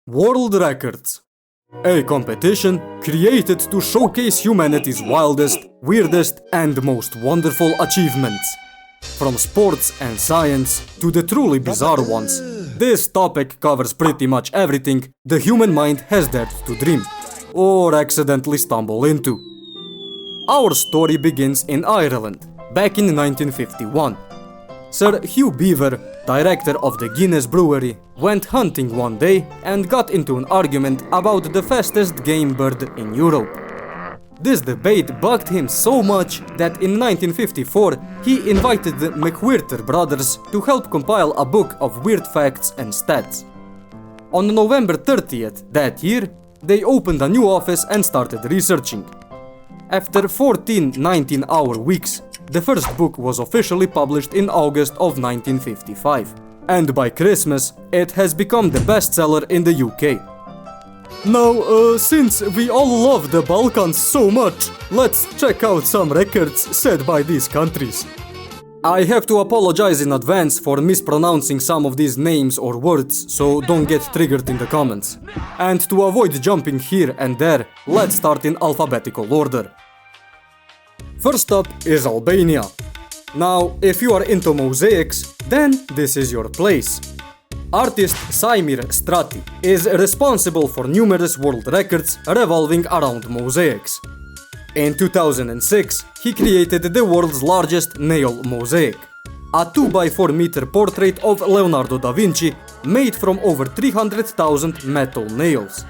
World Records, a competition created to showcase humanity's wildest, weirdest and most wonderful achievements. From sports and science to the truly bizarre ones, this topic covers pretty much everything the human mind has dared to dream, or accidentally stumble into. Our story begins in Ireland, back in 1951. Sir Hugh Beaver, director of the Guinness Brewery, went hunting one day and got into an argument about the fastest game bird in Europe. This debate bugged him so much that in 1954 he invited the McWhirter brothers to help compile a book of weird facts and stats. On November 30th that year, they opened a new office and started researching. After 14 19-hour weeks, the first book was officially published in August of 1955, and by Christmas it has become the bestseller in the UK. Now, since we all love the Balkans so much, let's check out some records set by these countries. I have to apologize in advance for mispronouncing some of these names or words, so don't get triggered in the comments. And to avoid jumping here and there, let's start in alphabetical order. First up is Albania. Now, if you are into mosaics, then this is your place. Artist Sajmir Strati is responsible for numerous world records revolving around mosaics. In 2006, he created the world's largest nail mosaic, a 2x4 meter portrait of Leonardo da Vinci made from over 300,000 metal nails.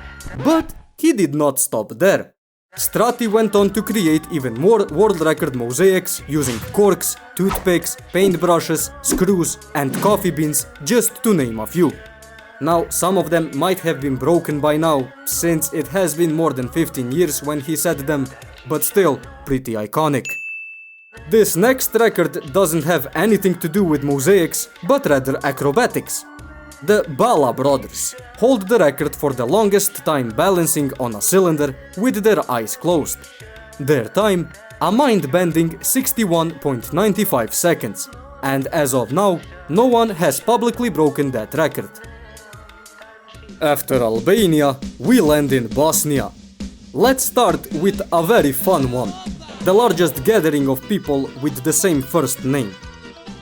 But he did not stop there. Strati went on to create even more world record mosaics using corks, toothpicks, paintbrushes, screws and coffee beans, just to name a few. Now, some of them might have been broken by now, since it has been more than 15 years when he said them, but still pretty iconic. This next record doesn't have anything to do with mosaics, but rather acrobatics. The Bala brothers hold the record for the longest time balancing on a cylinder with their eyes closed. Their time, a mind-bending 61.95 seconds, and as of now, no one has publicly broken that record. After Albania, we land in Bosnia. Let's start with a very fun one, the largest gathering of people with the same first name.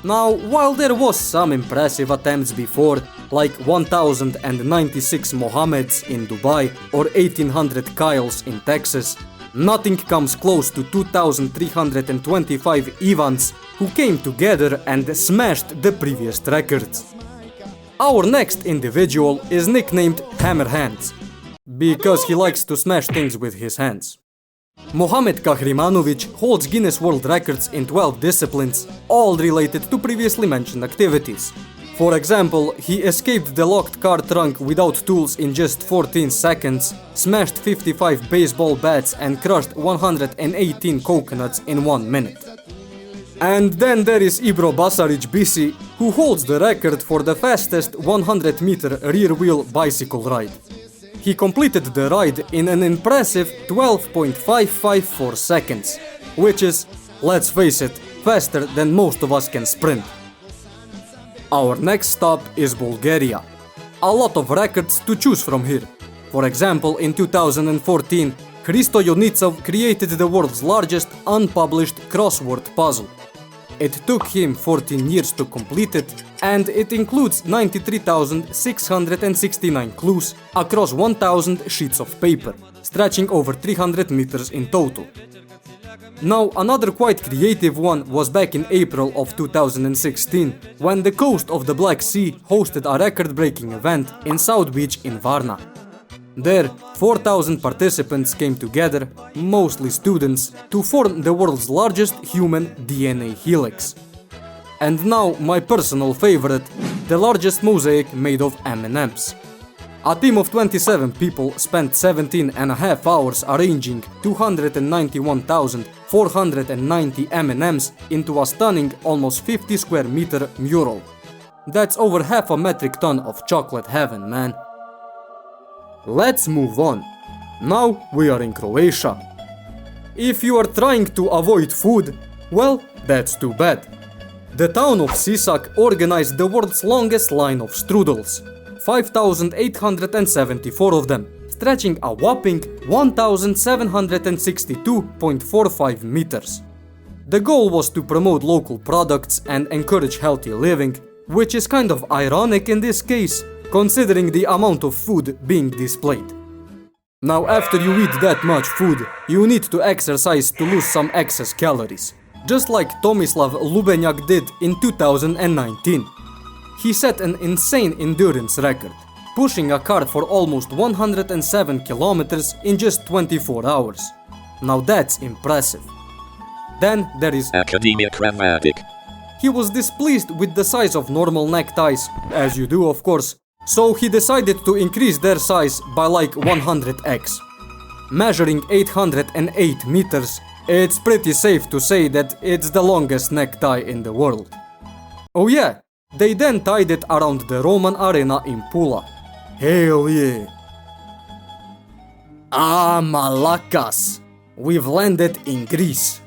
Now, while there was some impressive attempts before, like 1096 Mohammeds in Dubai or 1800 Kyles in Texas, nothing comes close to 2325 Ivans who came together and smashed the previous records. Our next individual is nicknamed Hammer Hands, because he likes to smash things with his hands. Mohamed Kahrimanovic holds Guinness World Records in 12 disciplines, all related to previously mentioned activities. For example, he escaped the locked car trunk without tools in just 14 seconds, smashed 55 baseball bats and crushed 118 coconuts in 1 minute. And then there is Ibro Basaric Bisi, who holds the record for the fastest 100-meter rear-wheel bicycle ride. He completed the ride in an impressive 12.554 seconds, which is, let's face it, faster than most of us can sprint. Our next stop is Bulgaria. A lot of records to choose from here. For example, in 2014, Hristo Yonitsov created the world's largest unpublished crossword puzzle. It took him 14 years to complete it, and it includes 93,669 clues across 1,000 sheets of paper, stretching over 300 meters in total. Now, another quite creative one was back in April of 2016, when the coast of the Black Sea hosted a record-breaking event in South Beach in Varna. There, 4,000 participants came together, mostly students, to form the world's largest human DNA helix. And now my personal favorite, the largest mosaic made of M&Ms. A team of 27 people spent 17.5 hours arranging 291,490 M&Ms into a stunning almost 50 square meter mural. That's over half a metric ton of chocolate heaven, man. Let's move on. Now we are in Croatia. If you are trying to avoid food, well, that's too bad. The town of Sisak organized the world's longest line of strudels, 5,874 of them, stretching a whopping 1,762.45 meters. The goal was to promote local products and encourage healthy living, which is kind of ironic in this case, considering the amount of food being displayed. Now, after you eat that much food, you need to exercise to lose some excess calories, just like Tomislav Lubenjak did in 2019. He set an insane endurance record, pushing a car for almost 107 kilometers in just 24 hours. Now that's impressive. Then there is Academic Ramadik. He was displeased with the size of normal neckties, as you do of course, so he decided to increase their size by like 100x. Measuring 808 meters, it's pretty safe to say that it's the longest necktie in the world. Oh yeah, they then tied it around the Roman arena in Pula. Hell yeah! Ah, Malakas! We've landed in Greece.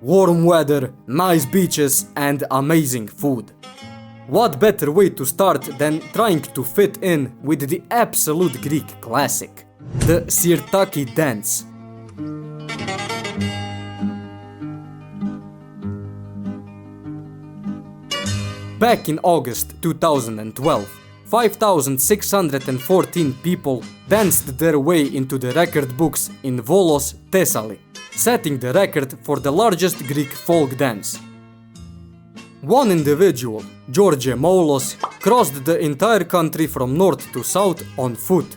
Warm weather, nice beaches and amazing food. What better way to start than trying to fit in with the absolute Greek classic, the Sirtaki dance. Back in August 2012, 5,614 people danced their way into the record books in Volos, Thessaly, setting the record for the largest Greek folk dance. One individual, George Moulos, crossed the entire country from north to south on foot.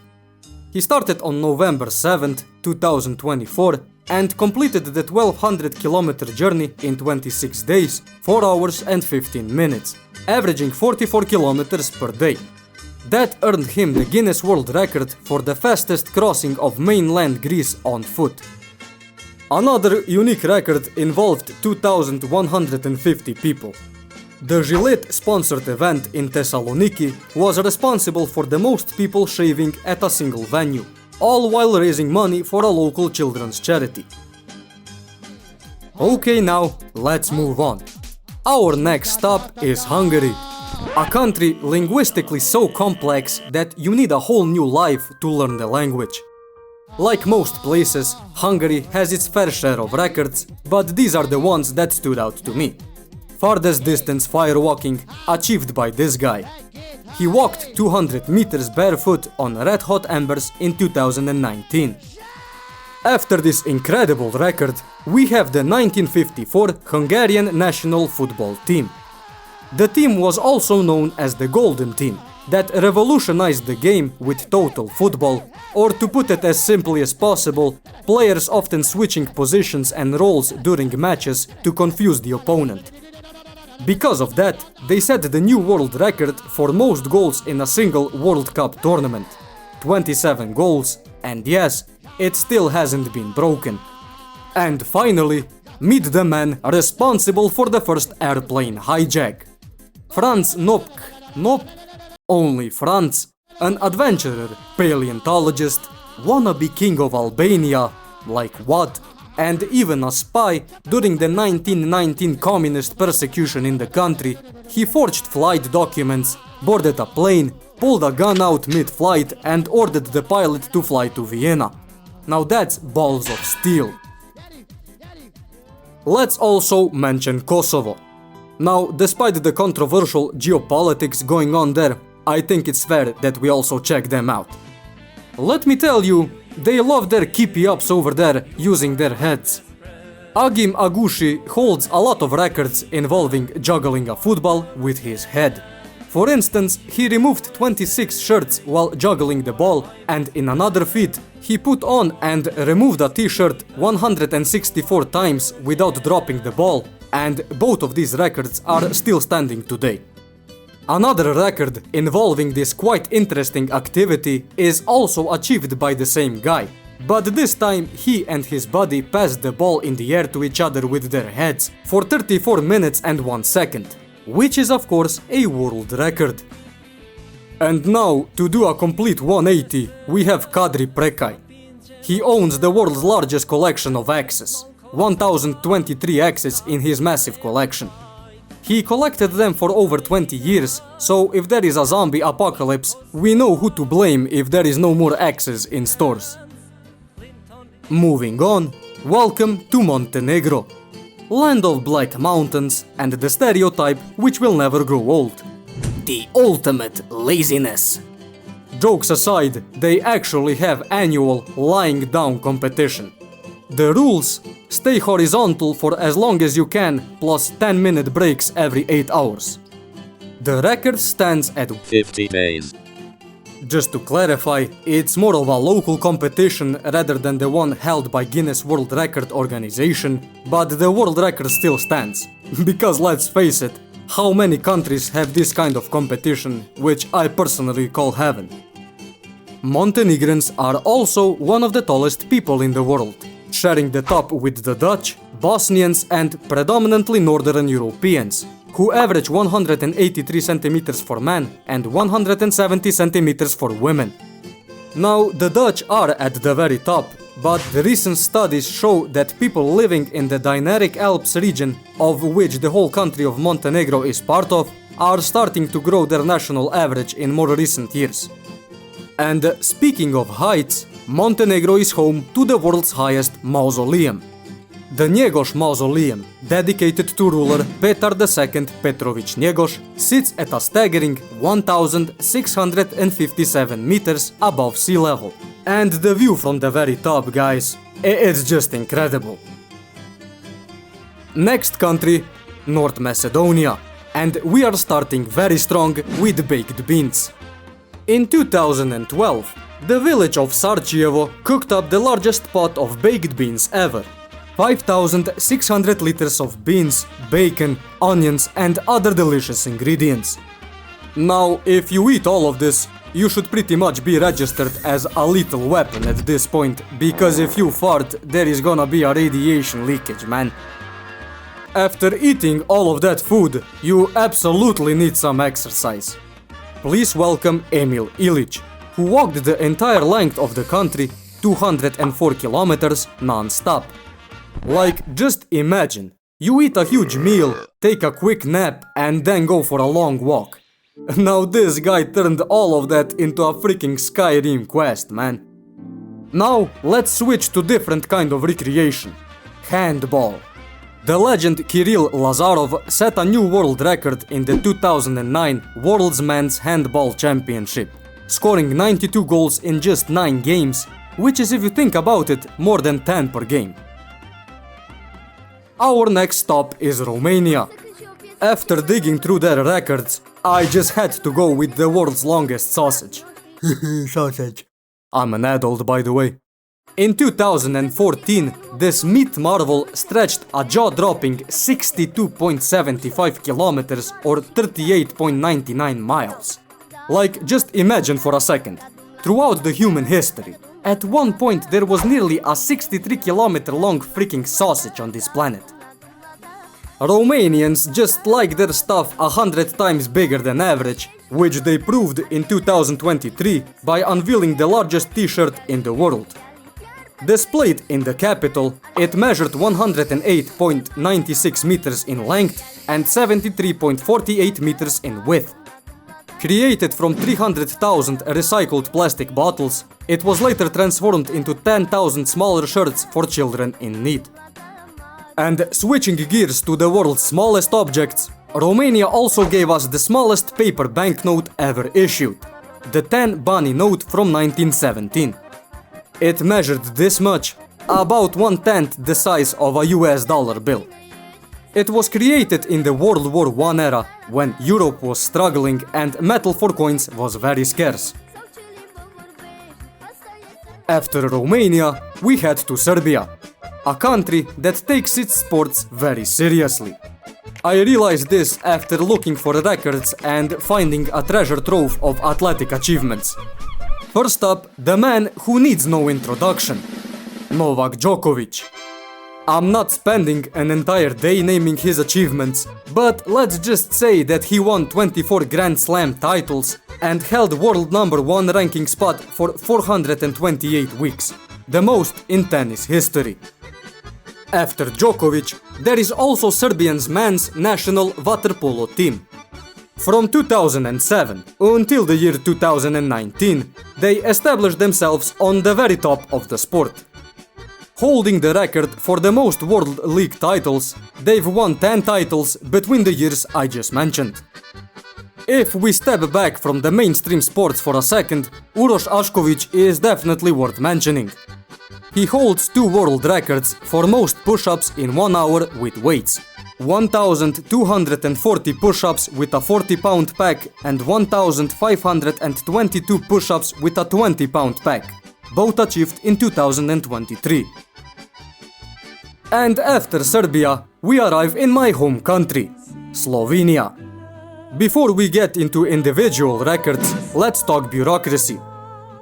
He started on November 7, 2024 and completed the 1200-kilometer journey in 26 days, 4 hours and 15 minutes, averaging 44 kilometers per day. That earned him the Guinness World Record for the fastest crossing of mainland Greece on foot. Another unique record involved 2,150 people. The Gillette-sponsored event in Thessaloniki was responsible for the most people shaving at a single venue, all while raising money for a local children's charity. Okay, now let's move on. Our next stop is Hungary, a country linguistically so complex that you need a whole new life to learn the language. Like most places, Hungary has its fair share of records, but these are the ones that stood out to me. Farthest distance firewalking achieved by this guy. He walked 200 meters barefoot on red hot embers in 2019. After this incredible record, we have the 1954 Hungarian national football team. The team was also known as the Golden Team, that revolutionized the game with total football, or to put it as simply as possible, players often switching positions and roles during matches to confuse the opponent. Because of that, they set the new world record for most goals in a single World Cup tournament. 27 goals, and yes, it still hasn't been broken. And finally, meet the man responsible for the first airplane hijack. Franz only Franz, an adventurer, paleontologist, wannabe king of Albania, like what? And even a spy during the 1919 communist persecution in the country. He forged flight documents, boarded a plane, pulled a gun out mid-flight and ordered the pilot to fly to Vienna. Now that's balls of steel. Let's also mention Kosovo. Now, despite the controversial geopolitics going on there, I think it's fair that we also check them out. Let me tell you, they love their keepy-ups over there using their heads. Agim Agushi holds a lot of records involving juggling a football with his head. For instance, he removed 26 shirts while juggling the ball, and in another feat, he put on and removed a t-shirt 164 times without dropping the ball, and both of these records are still standing today. Another record involving this quite interesting activity is also achieved by the same guy, but this time he and his buddy passed the ball in the air to each other with their heads for 34 minutes and 1 second, which is of course a world record. And now, to do a complete 180, we have Kadri Prekaj. He owns the world's largest collection of axes, 1023 axes in his massive collection. He collected them for over 20 years, so if there is a zombie apocalypse, we know who to blame if there is no more axes in stores. Moving on, welcome to Montenegro. Land of black mountains and the stereotype which will never grow old. The ultimate laziness. Jokes aside, they actually have annual lying down competition. The rules: stay horizontal for as long as you can, plus 10-minute breaks every 8 hours. The record stands at 50 days. Just to clarify, it's more of a local competition rather than the one held by Guinness World Record Organization, but the world record still stands. Because let's face it, how many countries have this kind of competition, which I personally call heaven? Montenegrins are also one of the tallest people in the world, sharing the top with the Dutch, Bosnians and predominantly Northern Europeans, who average 183 centimeters for men and 170 centimeters for women. Now, the Dutch are at the very top, but the recent studies show that people living in the Dinaric Alps region, of which the whole country of Montenegro is part of, are starting to grow their national average in more recent years. And speaking of heights, Montenegro is home to the world's highest mausoleum. The Njegoš Mausoleum, dedicated to ruler Petar II Petrović Njegoš, sits at a staggering 1,657 meters above sea level. And the view from the very top, guys, it's just incredible. Next country, North Macedonia. And we are starting very strong with baked beans. In 2012, the village of Sarčevo cooked up the largest pot of baked beans ever. 5,600 liters of beans, bacon, onions and other delicious ingredients. Now, if you eat all of this, you should pretty much be registered as a lethal weapon at this point, because if you fart, there is gonna be a radiation leakage, man. After eating all of that food, you absolutely need some exercise. Please welcome Emil Ilić, who walked the entire length of the country, 204 kilometers non-stop. Like, just imagine, you eat a huge meal, take a quick nap and then go for a long walk. Now this guy turned all of that into a freaking Skyrim quest, man. Now let's switch to different kind of recreation. Handball. The legend Kirill Lazarov set a new world record in the 2009 World's Men's Handball Championship, scoring 92 goals in just 9 games, which is, if you think about it, more than 10 per game. Our next stop is Romania. After digging through their records, I just had to go with the world's longest sausage. Sausage. I'm an adult, by the way. In 2014, this meat marvel stretched a jaw-dropping 62.75 kilometers or 38.99 miles. Like, just imagine for a second, throughout the human history, at one point there was nearly a 63-kilometer long freaking sausage on this planet. Romanians just like their stuff 100 times bigger than average, which they proved in 2023 by unveiling the largest t-shirt in the world. Displayed in the capital, it measured 108.96 meters in length and 73.48 meters in width. Created from 300,000 recycled plastic bottles, it was later transformed into 10,000 smaller shirts for children in need. And switching gears to the world's smallest objects, Romania also gave us the smallest paper banknote ever issued, the 10 bani note from 1917. It measured this much, about 1/10 the size of a US dollar bill. It was created in the World War I era, when Europe was struggling and metal for coins was very scarce. After Romania, we head to Serbia, a country that takes its sports very seriously. I realized this after looking for records and finding a treasure trove of athletic achievements. First up, the man who needs no introduction, Novak Djokovic. I'm not spending an entire day naming his achievements, but let's just say that he won 24 Grand Slam titles and held world number 1 ranking spot for 428 weeks, the most in tennis history. After Djokovic, there is also Serbian's men's national water polo team. From 2007 until the year 2019, they established themselves on the very top of the sport. Holding the record for the most World League titles, they've won 10 titles between the years I just mentioned. If we step back from the mainstream sports for a second, Uroš Ašković is definitely worth mentioning. He holds 2 world records for most push-ups in 1 hour with weights. 1,240 push-ups with a 40-pound pack and 1,522 push-ups with a 20-pound pack, both achieved in 2023. And after Serbia, we arrive in my home country, Slovenia. Before we get into individual records, let's talk bureaucracy.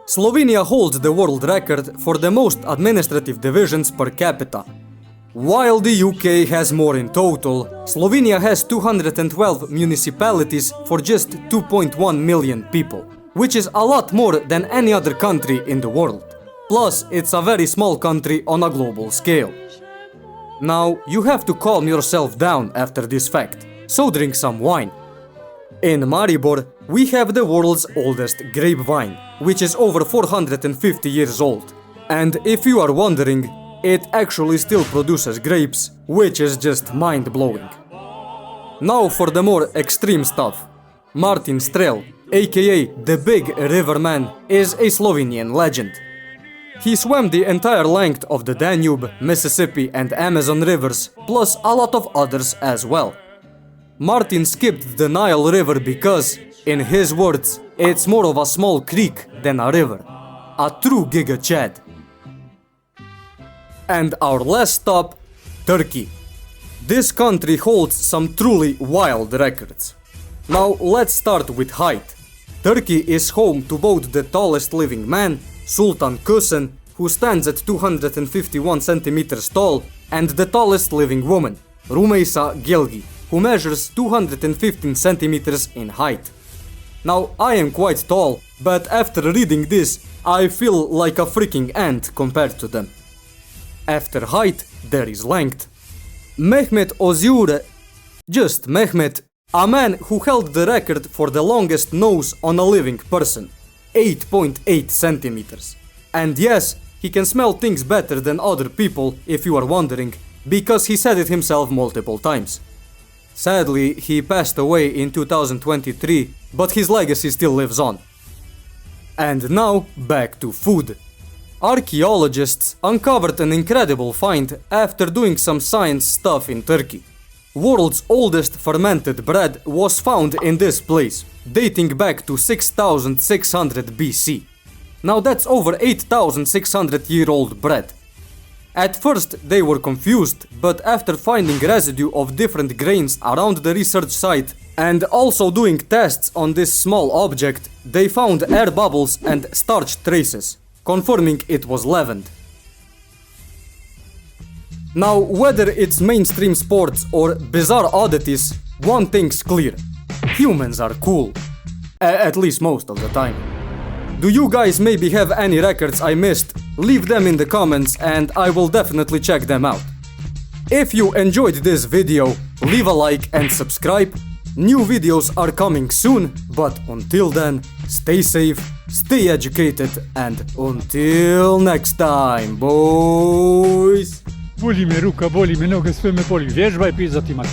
Slovenia holds the world record for the most administrative divisions per capita. While the UK has more in total, Slovenia has 212 municipalities for just 2.1 million people, which is a lot more than any other country in the world. Plus, it's a very small country on a global scale. Now, you have to calm yourself down after this fact, so drink some wine. In Maribor, we have the world's oldest grapevine, which is over 450 years old. And if you are wondering, it actually still produces grapes, which is just mind-blowing. Now for the more extreme stuff. Martin Strel, aka the Big Riverman, is a Slovenian legend. He swam the entire length of the Danube, Mississippi and Amazon rivers, plus a lot of others as well. Martin skipped the Nile River because, in his words, it's more of a small creek than a river. A true Giga Chad. And our last stop, Turkey. This country holds some truly wild records. Now let's start with height. Turkey is home to both the tallest living man, Sultan Kösen, who stands at 251 centimeters tall, and the tallest living woman, Rumeysa Gelgi, who measures 215 centimeters in height. Now, I am quite tall, but after reading this, I feel like a freaking ant compared to them. After height, there is length. Mehmet Oziure, just Mehmet, a man who held the record for the longest nose on a living person, 8.8 centimeters. And yes, he can smell things better than other people, if you are wondering, because he said it himself multiple times. Sadly, he passed away in 2023, but his legacy still lives on. And now, back to food. Archaeologists uncovered an incredible find after doing some science stuff in Turkey. World's oldest fermented bread was found in this place, dating back to 6600 BC. Now that's over 8600-year-old bread. At first they were confused, but after finding residue of different grains around the research site and also doing tests on this small object, they found air bubbles and starch traces, confirming it was leavened. Now, whether it's mainstream sports or bizarre oddities, one thing's clear: humans are cool. At least most of the time. Do you guys maybe have any records I missed? Leave them in the comments and I will definitely check them out. If you enjoyed this video, leave a like and subscribe. New videos are coming soon, but until then, stay safe, stay educated, and until next time, boys! Boli me ruka, boli me noge, sve me boli. Vježbaj pizati mat.